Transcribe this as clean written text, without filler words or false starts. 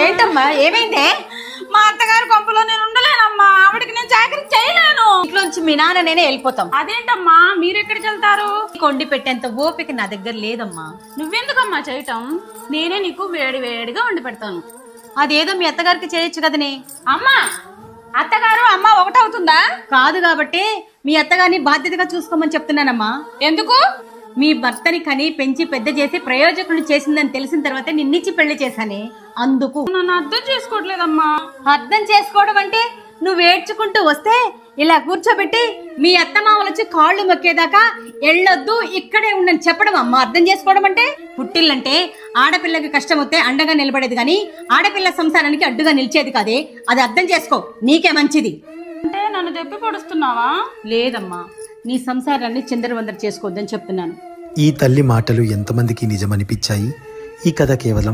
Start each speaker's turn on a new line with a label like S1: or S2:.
S1: ఏంటమ్మా ఏమైందే?
S2: మా అత్తగారి కొంపలో నేను ఉండలేనమ్మా. ఆవిడకి నేను చాకరీ చేయలేను.
S1: ఇంట్లోంచి మీ నాన్న నేనే వెళ్ళిపోతాం.
S2: అదేంటమ్మా మీరెక్కడికి వెళ్తారు?
S1: కొండి పెట్టేంత ఓపిక నా దగ్గర లేదమ్మా.
S2: నువ్వెందుకమ్మా చేయటం? నేనే నీకు వేడి వేడిగా వండి పెడతాను.
S1: అదేదో మీ అత్తగారికి చేయొచ్చు కదనే.
S2: అమ్మా అత్తగారు అమ్మ ఒకటవుతుందా?
S1: కాదు కాబట్టి మీ అత్తగారిని బాధ్యతగా చూసుకోమని చెప్తున్నానమ్మా.
S2: ఎందుకు?
S1: మీ భర్తని కని పెంచి పెద్ద చేసి ప్రయోజకులు చేసిందని తెలిసిన తర్వాత నిన్నిచ్చి పెళ్లి చేశానే, అందుకు.
S2: నన్ను అర్థం చేసుకోవట్లేదమ్మా.
S1: అర్థం చేసుకోవడం అంటే నువ్వు ఏడ్చుకుంటూ వస్తే ఇలా కూర్చోబెట్టి మీ అత్తమామలు వచ్చి కాళ్ళు మొక్కేదాకా ఎళ్ళొద్దు ఇక్కడే ఉండని చెప్పడం అమ్మా అర్థం చేసుకోవడం అంటే. పుట్టిల్లంటే ఆడపిల్లకి కష్టం వస్తే అండగా నిలబడేది కానీ ఆడపిల్ల సంసారానికి అడ్డుగా నిలిచేది కాదే. అది అర్థం చేసుకో, నీకే మంచిది.
S2: అంటే నన్ను దెప్పి పొడుస్తున్నావా?
S1: లేదమ్మా, నీ సంసారాన్ని చిందరవందర చేసుకోవద్దని చెప్తున్నాను.
S3: ఈ తల్లి మాటలు ఎంతమందికి నిజమనిపించాయి? ఈ కథ కేవలం